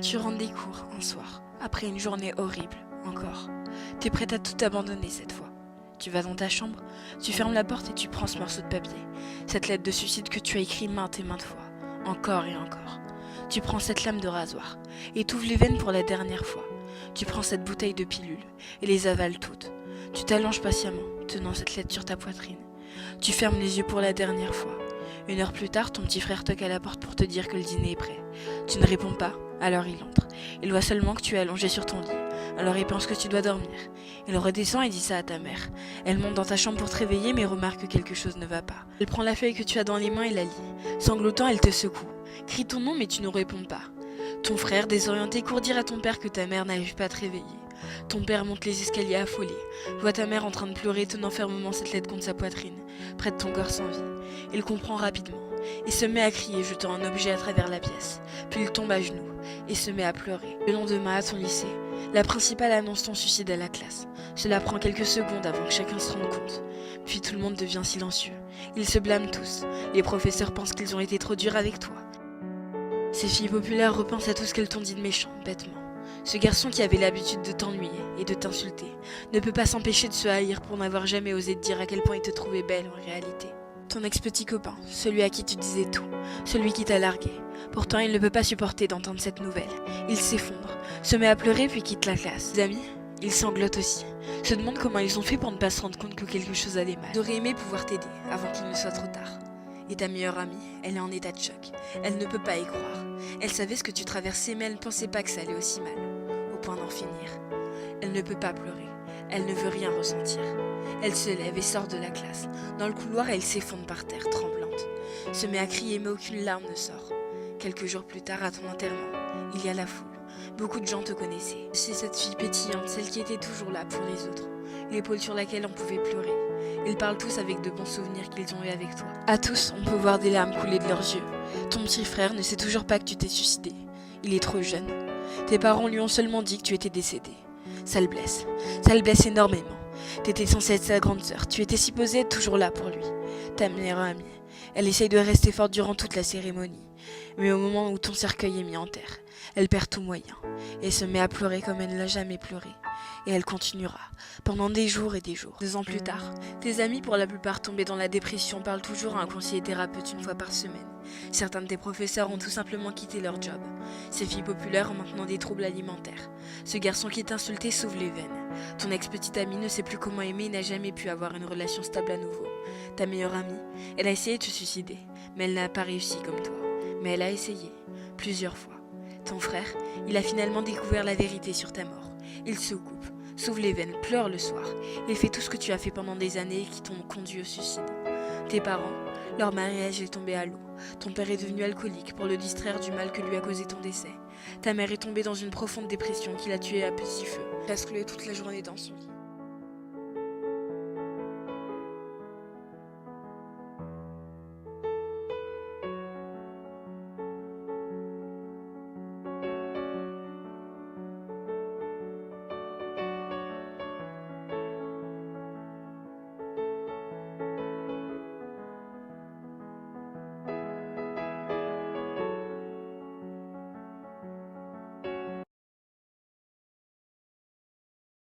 Tu rentres des cours un soir, après une journée horrible, encore. T'es prête à tout abandonner cette fois. Tu vas dans ta chambre, tu fermes la porte et tu prends ce morceau de papier, cette lettre de suicide que tu as écrit maintes et maintes fois, encore et encore. Tu prends cette lame de rasoir et t'ouvres les veines pour la dernière fois. Tu prends cette bouteille de pilules et les avales toutes. Tu t'allonges patiemment, tenant cette lettre sur ta poitrine. Tu fermes les yeux pour la dernière fois. 1 heure plus tard, ton petit frère toque à la porte pour te dire que le dîner est prêt. Tu ne réponds pas, alors il entre. Il voit seulement que tu es allongé sur ton lit, alors il pense que tu dois dormir. Il redescend et dit ça à ta mère. Elle monte dans ta chambre pour te réveiller mais remarque que quelque chose ne va pas. Elle prend la feuille que tu as dans les mains et la lit. Sanglotant, elle te secoue. Crie ton nom mais tu ne réponds pas. Ton frère, désorienté, court dire à ton père que ta mère n'arrive pas à te réveiller. Ton père monte les escaliers affolé, voit ta mère en train de pleurer, tenant fermement cette lettre contre sa poitrine, près de ton corps sans vie. Il comprend rapidement, et se met à crier, jetant un objet à travers la pièce. Puis il tombe à genoux, et se met à pleurer. Le lendemain, à ton lycée, la principale annonce ton suicide à la classe. Cela prend quelques secondes avant que chacun se rende compte. Puis tout le monde devient silencieux. Ils se blâment tous. Les professeurs pensent qu'ils ont été trop durs avec toi. Ces filles populaires repensent à tout ce qu'elles t'ont dit de méchant, bêtement. Ce garçon qui avait l'habitude de t'ennuyer et de t'insulter ne peut pas s'empêcher de se haïr pour n'avoir jamais osé te dire à quel point il te trouvait belle en réalité. Ton ex-petit copain, celui à qui tu disais tout, celui qui t'a largué. Pourtant, il ne peut pas supporter d'entendre cette nouvelle. Il s'effondre, se met à pleurer puis quitte la classe. Ses amis, ils sanglotent aussi, se demandent comment ils ont fait pour ne pas se rendre compte que quelque chose allait mal. Ils auraient aimé pouvoir t'aider avant qu'il ne soit trop tard. Et ta meilleure amie, elle est en état de choc. Elle ne peut pas y croire. Elle savait ce que tu traversais, mais elle ne pensait pas que ça allait aussi mal, au point d'en finir. Elle ne peut pas pleurer. Elle ne veut rien ressentir. Elle se lève et sort de la classe. Dans le couloir, elle s'effondre par terre, tremblante. Se met à crier, mais aucune larme ne sort. Quelques jours plus tard, à ton enterrement, il y a la foule. Beaucoup de gens te connaissaient. C'est cette fille pétillante, celle qui était toujours là pour les autres. L'épaule sur laquelle on pouvait pleurer. Ils parlent tous avec de bons souvenirs qu'ils ont eu avec toi. À tous, on peut voir des larmes couler de leurs yeux. Ton petit frère ne sait toujours pas que tu t'es suicidé. Il est trop jeune. Tes parents lui ont seulement dit que tu étais décédé. Ça le blesse. Ça le blesse énormément. T'étais censée être sa grande sœur. Tu étais supposée être toujours là pour lui. Ta meilleure amie. Elle essaye de rester forte durant toute la cérémonie. Mais au moment où ton cercueil est mis en terre, elle perd tout moyen. Et se met à pleurer comme elle ne l'a jamais pleuré. Et elle continuera, pendant des jours et des jours. 2 ans plus tard, tes amis, pour la plupart tombés dans la dépression, parlent toujours à un conseiller thérapeute 1 fois par semaine. Certains de tes professeurs ont tout simplement quitté leur job. Ces filles populaires ont maintenant des troubles alimentaires. Ce garçon qui est insulté s'ouvre les veines. Ton ex-petite amie ne sait plus comment aimer et n'a jamais pu avoir une relation stable à nouveau. Ta meilleure amie, elle a essayé de se suicider, mais elle n'a pas réussi comme toi. Mais elle a essayé, plusieurs fois. Ton frère, il a finalement découvert la vérité sur ta mort. Il se coupe, s'ouvre les veines, pleure le soir. Il fait tout ce que tu as fait pendant des années et qui t'ont conduit au suicide. Tes parents, leur mariage est tombé à l'eau. Ton père est devenu alcoolique pour le distraire du mal que lui a causé ton décès. Ta mère est tombée dans une profonde dépression qui l'a tuée à petit feu. Elle a scrollé toute la journée dans son lit.